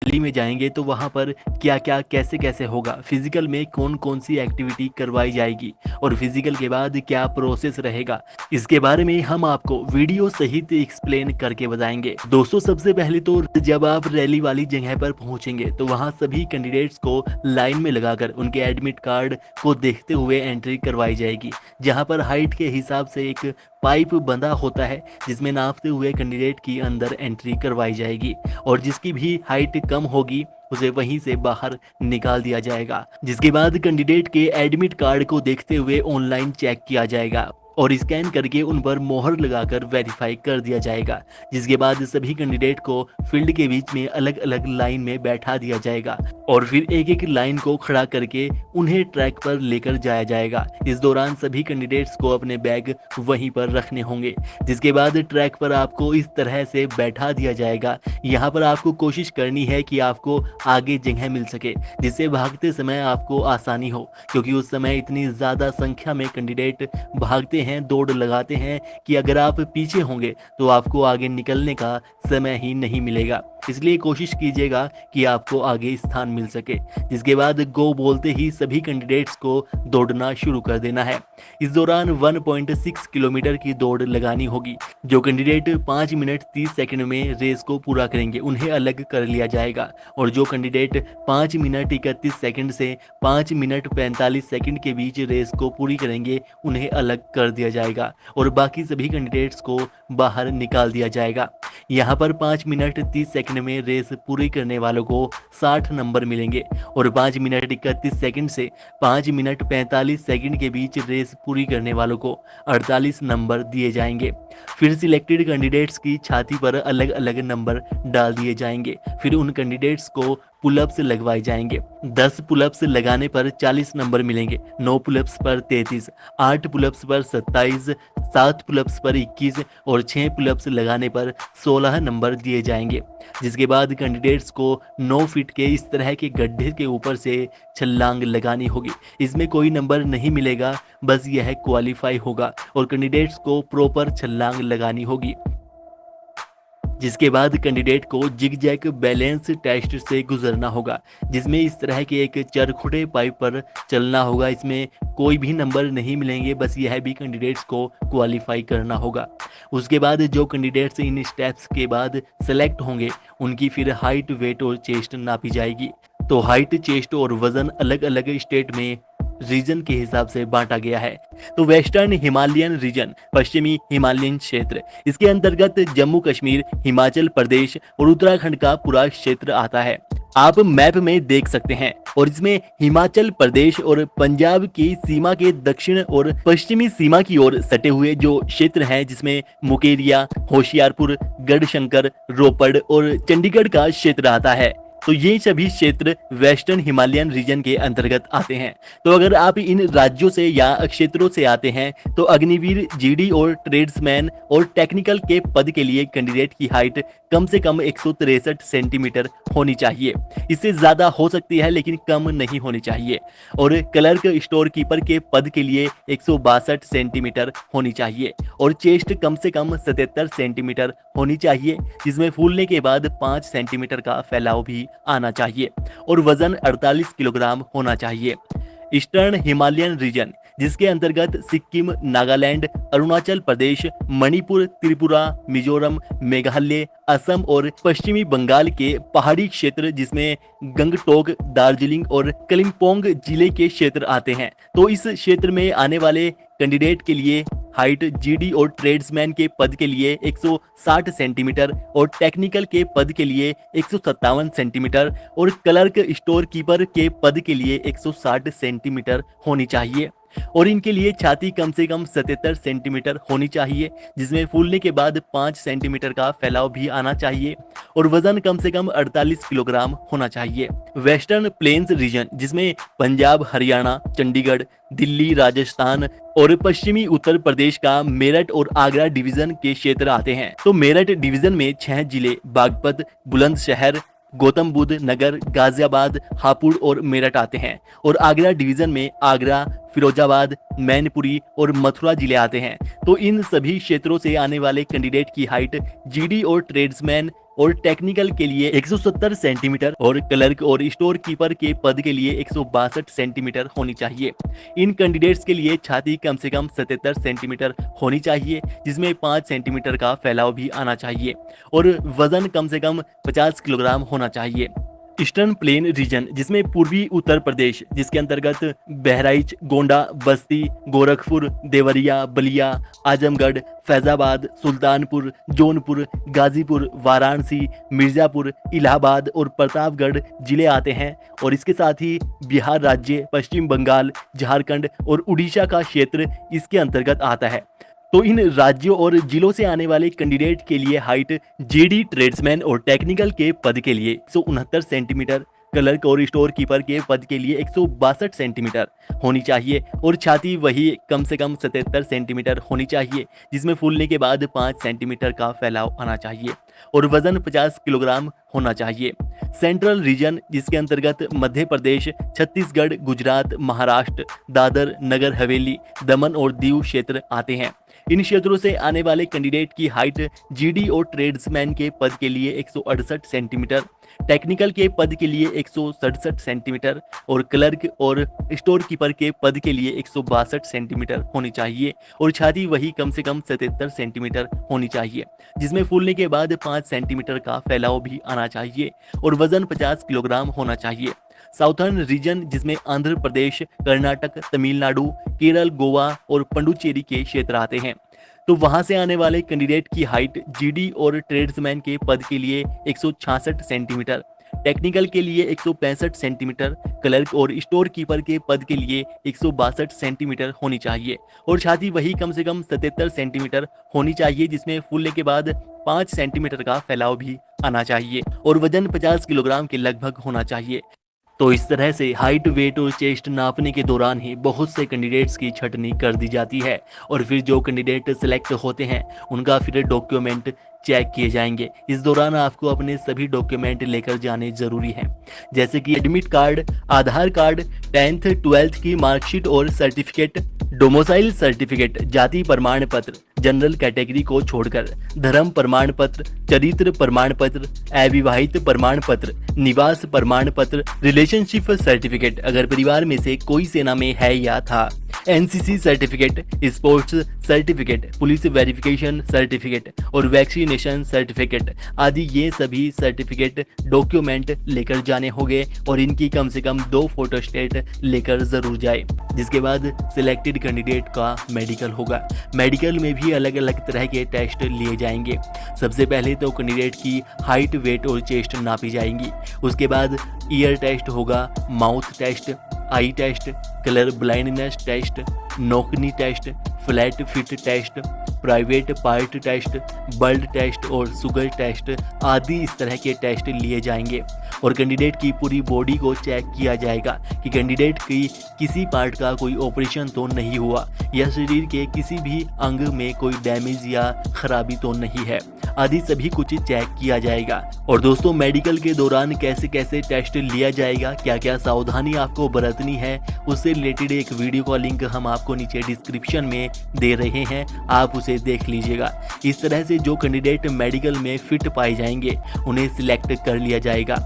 दिल्ली में जाएंगे तो वहाँ पर क्या क्या कैसे कैसे होगा, फिजिकल में कौन कौन सी एक्टिविटी करवाई जाएगी और फिजिकल के बाद क्या प्रोसेस रहेगा, इसके बारे में हम आपको वीडियो सहित एक्सप्लेन करके बताएंगे। दोस्तों सबसे पहले तो जब आप रैली वाली जगह पर पहुंचेंगे तो वहां सभी कैंडिडेट्स को लाइन में लगाकर उनके एडमिट कार्ड को देखते हुए एंट्री करवाई जाएगी, जहां पर हाइट के हिसाब से एक पाइप बंधा होता है जिसमें नापते हुए कैंडिडेट की अंदर एंट्री करवाई जाएगी और जिसकी भी हाइट कम होगी उसे वहीं से बाहर निकाल दिया जाएगा। जिसके बाद कैंडिडेट के एडमिट कार्ड को देखते हुए ऑनलाइन चेक किया जाएगा और स्कैन करके उन पर मोहर लगाकर वेरीफाई कर दिया जाएगा। जिसके बाद सभी कैंडिडेट को फील्ड के बीच में अलग अलग लाइन में बैठा दिया जाएगा और फिर एक एक लाइन को खड़ा करके उन्हें ट्रैक पर लेकर जाया जाएगा। इस दौरान सभी कैंडिडेट्स को अपने बैग वहीं पर रखने होंगे। जिसके बाद ट्रैक पर आपको इस तरह से बैठा दिया जाएगा। यहाँ पर आपको कोशिश करनी है कि आपको आगे जगह मिल सके जिससे भागते समय आपको आसानी हो, क्योंकि उस समय इतनी ज़्यादा संख्या में कैंडिडेट भागते हैं, दौड़ लगाते हैं कि अगर आप पीछे होंगे तो आपको आगे निकलने का समय ही नहीं मिलेगा। इसलिए कोशिश कीजिएगा कि आपको आगे स्थान मिल सके। जिसके बाद गो बोलते ही सभी कैंडिडेट्स को दौड़ना शुरू कर देना है। इस दौरान 1.6 किलोमीटर की दौड़ लगानी होगी। जो कैंडिडेट 5 मिनट 30 सेकंड में रेस को पूरा करेंगे उन्हें अलग कर लिया जाएगा और जो कैंडिडेट 5 मिनट 31 सेकंड से 5 मिनट 45 सेकंड के बीच रेस को पूरी करेंगे उन्हें अलग कर दिया जाएगा और बाकी सभी कैंडिडेट्स को बाहर निकाल दिया जाएगा। यहाँ पर 5 मिनट 30 सेकंड में रेस पूरी करने वालों को 60 नंबर मिलेंगे और 5 मिनट 31 सेकंड से 5 मिनट 45 सेकंड के बीच रेस पूरी करने वालों को 48 नंबर दिए जाएंगे। फिर सिलेक्टेड कैंडिडेट्स की छाती पर अलग अलग नंबर डाल दिए जाएंगे। फिर उन कैंडिडेट्स को पुलअप्स लगवाए जाएंगे। 10 पुलअप्स लगाने पर 40 नंबर मिलेंगे, 9 पुलअप्स पर 33, 8 पुलअप्स पर 27, 7 पुलअप्स पर 21 और 6 पुलअप्स लगाने पर 16 नंबर दिए जाएंगे। जिसके बाद कैंडिडेट्स को 9 फीट के इस तरह के गड्ढे के ऊपर से छलांग लगानी होगी। इसमें कोई नंबर नहीं मिलेगा, बस यह क्वालिफाई होगा और कैंडिडेट्स को प्रॉपर छलांग लगानी होगी। जिसके बाद कैंडिडेट को जिग-जैग बैलेंस टेस्ट से गुजरना होगा, जिसमें इस तरह के एक चरखुटे पाइप पर चलना होगा। इसमें कोई भी नंबर नहीं मिलेंगे, बस यह भी कैंडिडेट्स को क्वालिफाई करना होगा। उसके बाद जो कैंडिडेट्स इन स्टेप्स के बाद सेलेक्ट होंगे उनकी फिर हाइट, वेट और चेस्ट नापी जाएगी। तो हाइट, चेस्ट और वजन अलग अलग स्टेट में रीजन के हिसाब से बांटा गया है। तो वेस्टर्न हिमालयन रीजन, पश्चिमी हिमालयन क्षेत्र, इसके अंतर्गत जम्मू कश्मीर, हिमाचल प्रदेश और उत्तराखंड का पूरा क्षेत्र आता है। आप मैप में देख सकते हैं और इसमें हिमाचल प्रदेश और पंजाब की सीमा के दक्षिण और पश्चिमी सीमा की ओर सटे हुए जो क्षेत्र हैं, जिसमें मुकेरिया, होशियारपुर, गढ़शंकर, रोपड़ और चंडीगढ़ का क्षेत्र आता है। तो ये सभी क्षेत्र वेस्टर्न हिमालयन रीजन के अंतर्गत आते हैं। तो अगर आप इन राज्यों से या क्षेत्रों से आते हैं तो अग्निवीर, जीडी और ट्रेड्समैन और टेक्निकल के पद के लिए कैंडिडेट की हाइट कम से कम 163 सेंटीमीटर होनी चाहिए। इससे ज्यादा हो सकती है लेकिन कम नहीं होनी चाहिए। और क्लर्क, स्टोर कीपर के पद के लिए 162 सेंटीमीटर होनी चाहिए और चेस्ट कम से कम 77 सेंटीमीटर होनी चाहिए, जिसमें फूलने के बाद 5 सेंटीमीटर का फैलाव भी आना चाहिए और वजन 48 किलोग्राम होना चाहिए। ईस्टर्न हिमालयन रीजन, जिसके अंतर्गत सिक्किम, नागालैंड, अरुणाचल प्रदेश, मणिपुर, त्रिपुरा, मिजोरम, मेघालय, असम और पश्चिमी बंगाल के पहाड़ी क्षेत्र, जिसमें गंगटोक, दार्जिलिंग और कलिम्पोंग जिले के क्षेत्र आते हैं। तो इस क्षेत्र में आने वाले कैंडिडेट के लिए हाइट, जीडी और ट्रेड्समैन के पद के लिए 160 सेंटीमीटर और टेक्निकल के पद के लिए 157 सेंटीमीटर और क्लर्क, स्टोर कीपर के पद के लिए 160 सेंटीमीटर होनी चाहिए। और इनके लिए छाती कम से कम 77 सेंटीमीटर होनी चाहिए, जिसमें फूलने के बाद 5 सेंटीमीटर का फैलाव भी आना चाहिए और वजन कम से कम 48 किलोग्राम होना चाहिए। वेस्टर्न प्लेन्स रीजन, जिसमें पंजाब, हरियाणा, चंडीगढ़, दिल्ली, राजस्थान और पश्चिमी उत्तर प्रदेश का मेरठ और आगरा डिवीजन के क्षेत्र आते हैं। तो मेरठ डिवीजन में 6 जिले बागपत, बुलंदशहर, गौतम बुद्ध नगर, गाजियाबाद, हापुड़ और मेरठ आते हैं और आगरा डिवीजन में आगरा, फिरोजाबाद, मैनपुरी और मथुरा जिले आते हैं। तो इन सभी क्षेत्रों से आने वाले कैंडिडेट की हाइट जीडी और ट्रेड्समैन और टेक्निकल के लिए 170 सेंटीमीटर और क्लर्क और स्टोर कीपर के पद के लिए 162 सेंटीमीटर होनी चाहिए। इन कैंडिडेट्स के लिए छाती कम से कम 77 सेंटीमीटर होनी चाहिए, जिसमें 5 सेंटीमीटर का फैलाव भी आना चाहिए और वजन कम से कम 50 किलोग्राम होना चाहिए। ईस्टर्न प्लेन रीजन, जिसमें पूर्वी उत्तर प्रदेश, जिसके अंतर्गत बहराइच, गोंडा, बस्ती, गोरखपुर, देवरिया, बलिया, आजमगढ़, फैजाबाद, सुल्तानपुर, जौनपुर, गाजीपुर, वाराणसी, मिर्जापुर, इलाहाबाद और प्रतापगढ़ जिले आते हैं और इसके साथ ही बिहार राज्य, पश्चिम बंगाल, झारखंड और उड़ीसा का क्षेत्र इसके अंतर्गत आता है। तो इन राज्यों और जिलों से आने वाले कैंडिडेट के लिए हाइट जीडी ट्रेड्समैन और टेक्निकल के पद के लिए 169 सेंटीमीटर, क्लर्क और स्टोर कीपर के पद के लिए 162 सेंटीमीटर होनी चाहिए और छाती वही कम से कम 77 सेंटीमीटर होनी चाहिए, जिसमें फूलने के बाद 5 सेंटीमीटर का फैलाव आना चाहिए और वजन 50 किलोग्राम होना चाहिए। सेंट्रल रीजन, जिसके अंतर्गत मध्य प्रदेश, छत्तीसगढ़, गुजरात, महाराष्ट्र, दादर, नगर हवेली, दमन और दीव क्षेत्र आते हैं। इन क्षेत्रों से आने वाले कैंडिडेट की हाइट जीडी और ट्रेड्समैन के पद के लिए 168 सेंटीमीटर, टेक्निकल के पद के लिए 167 सेंटीमीटर और क्लर्क और स्टोर कीपर के पद के लिए 162 सेंटीमीटर होनी चाहिए और छाती वही कम से कम 77 सेंटीमीटर होनी चाहिए, जिसमें फूलने के बाद 5 सेंटीमीटर का फैलाव भी आना चाहिए और वजन 50 किलोग्राम होना चाहिए। साउथर्न रीजन, जिसमें आंध्र प्रदेश, कर्नाटक, तमिलनाडु, केरल, गोवा और पुडुचेरी के क्षेत्र आते हैं, तो वहां से आने वाले कैंडिडेट की हाइट जीडी और ट्रेड्समैन के पद के लिए 166 सेंटीमीटर, टेक्निकल के लिए 165 सेंटीमीटर, क्लर्क और स्टोर कीपर के पद के लिए 162 सेंटीमीटर होनी चाहिए और छाती वही कम से कम 77 सेंटीमीटर होनी चाहिए, जिसमें फूलने के बाद 5 सेंटीमीटर का फैलाव भी आना चाहिए और वजन 50 किलोग्राम के लगभग होना चाहिए। तो इस तरह से हाइट, वेट और चेस्ट नापने के दौरान ही बहुत से कैंडिडेट्स की छटनी कर दी जाती है और फिर जो कैंडिडेट सिलेक्ट होते हैं उनका फिर डॉक्यूमेंट चेक किए जाएंगे। इस दौरान आपको अपने सभी डॉक्यूमेंट लेकर जाने जरूरी हैं, जैसे कि एडमिट कार्ड, आधार कार्ड, 10th 12th की मार्कशीट और सर्टिफिकेट, डोमिसाइल सर्टिफिकेट, जाति प्रमाण पत्र, जनरल कैटेगरी को छोड़कर, धर्म प्रमाण पत्र, चरित्र प्रमाण पत्र, अविवाहित प्रमाण पत्र, निवास प्रमाण पत्र, रिलेशनशिप सर्टिफिकेट अगर परिवार में से कोई सेना में है या था, NCC certificate, sports certificate, police verification certificate और वैक्सीनेशन सर्टिफिकेट आदि ये सभी सर्टिफिकेट डॉक्यूमेंट लेकर जाने होंगे और इनकी कम से कम 2 फोटोस्टेट लेकर जरूर जाए। जिसके बाद सिलेक्टेड कैंडिडेट का मेडिकल होगा। मेडिकल में भी अलग अलग तरह के टेस्ट लिए जाएंगे। सबसे पहले तो कैंडिडेट की हाइट, वेट और चेस्ट नापी जाएंगी। उसके बाद ईयर टेस्ट होगा, mouth test, eye test, colour blindness test, knock knee test, flat feet test, private part test, blood test और शुगर टेस्ट आदि इस तरह के टेस्ट लिए जाएंगे और कैंडिडेट की पूरी बॉडी को चेक किया जाएगा कि कैंडिडेट की किसी पार्ट का कोई ऑपरेशन तो नहीं हुआ या शरीर के किसी भी अंग में कोई डैमेज या खराबी तो नहीं है आदि सभी कुछ चेक किया जाएगा। और दोस्तों, मेडिकल के दौरान कैसे कैसे टेस्ट लिया जाएगा, क्या क्या सावधानी आपको बरतनी है, उससे रिलेटेड एक वीडियो का लिंक हम आपको नीचे डिस्क्रिप्शन में दे रहे हैं, आप उसे देख लीजिएगा। इस तरह से जो कैंडिडेट मेडिकल में फिट पाए जाएंगे उन्हें सिलेक्ट कर लिया जाएगा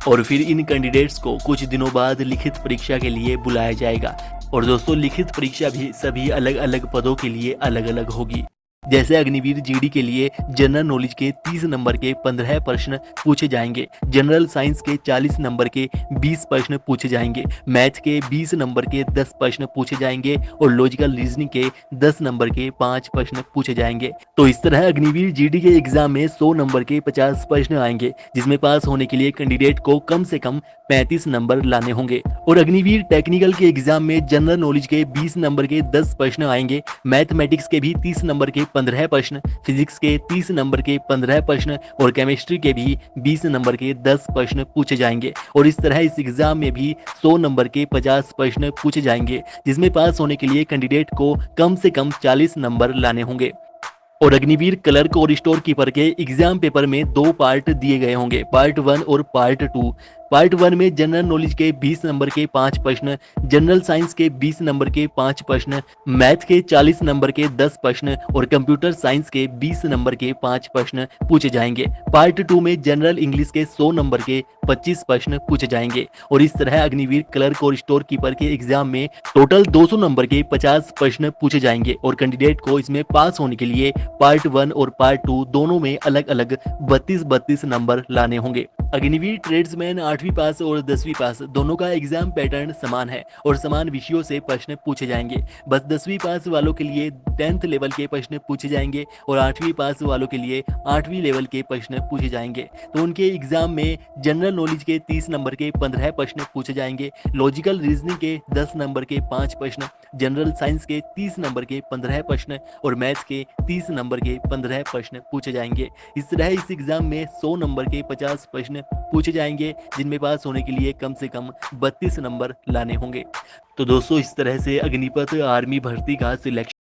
और फिर इन कैंडिडेट्स को कुछ दिनों बाद लिखित परीक्षा के लिए बुलाया जाएगा। और दोस्तों, लिखित परीक्षा भी सभी अलग अलग पदों के लिए अलग अलग होगी। जैसे अग्निवीर जीडी के लिए जनरल नॉलेज के 30 नंबर के 15 प्रश्न पूछे जाएंगे, जनरल साइंस के 40 नंबर के 20 प्रश्न पूछे जाएंगे, मैथ के 20 नंबर के 10 प्रश्न पूछे जाएंगे और लॉजिकल रीजनिंग के 10 नंबर के 5 प्रश्न पूछे जाएंगे। तो इस तरह अग्निवीर जीडी के एग्जाम में 100 नंबर के 50 प्रश्न आएंगे, जिसमें पास होने के लिए कैंडिडेट को कम से कम 35 नंबर लाने होंगे। और अग्निवीर टेक्निकल के एग्जाम में जनरल नॉलेज के 20 नंबर के 10 प्रश्न आएंगे, मैथमेटिक्स के भी 30 नंबर के 15 प्रश्न, फिजिक्स के 30 नंबर के 15 प्रश्न और केमिस्ट्री के भी 20 नंबर के 10 प्रश्न पूछे जाएंगे। और इस तरह इस एग्जाम में भी 100 नंबर के 50 प्रश्न पूछे जाएंगे, जिसमें पास होने के लिए कैंडिडेट को कम से कम 40 नंबर लाने होंगे। और अग्निवीर क्लर्क और स्टोर कीपर के एग्जाम पेपर में 2 पार्ट दिए गए होंगे, पार्ट 1 और पार्ट 2। पार्ट 1 में जनरल नॉलेज के 20 नंबर के 5 प्रश्न, जनरल साइंस के 20 नंबर के 5 प्रश्न, मैथ के 40 नंबर के 10 प्रश्न और कंप्यूटर साइंस के 20 नंबर के 5 प्रश्न पूछे जाएंगे। पार्ट 2 में जनरल इंग्लिश के 100 नंबर के 25 प्रश्न पूछे जाएंगे और इस तरह अग्निवीर क्लर्क और स्टोर कीपर के एग्जाम में टोटल 200 नंबर के 50 प्रश्न पूछे जाएंगे और कैंडिडेट को इसमें पास होने के लिए पार्ट 1 और पार्ट 2 दोनों में अलग अलग 32 नंबर लाने होंगे। अग्निवीर ट्रेड्समैन 8वीं पास और 10वीं पास दोनों का एग्जाम पैटर्न समान है और समान विषयों से प्रश्न पूछे जाएंगे। बस 10वीं पास वालों के लिए 10th लेवल के प्रश्न पूछे जाएंगे और 8वीं पास वालों के लिए 8वीं लेवल के प्रश्न पूछे जाएंगे। तो उनके एग्जाम में जनरल नॉलेज के 30 नंबर के 15 प्रश्न पूछे जाएंगे, लॉजिकल रीजनिंग के 10 नंबर के 5 प्रश्न, जनरल साइंस के 30 नंबर के 15 प्रश्न और मैथ्स के 30 नंबर के 15 प्रश्न पूछे जाएंगे। इस तरह इस एग्जाम में 100 नंबर के 50 प्रश्न पूछे जाएंगे, जिनमें पास होने के लिए कम से कम 32 नंबर लाने होंगे। तो दोस्तों, इस तरह से अग्निपथ आर्मी भर्ती का सिलेक्शन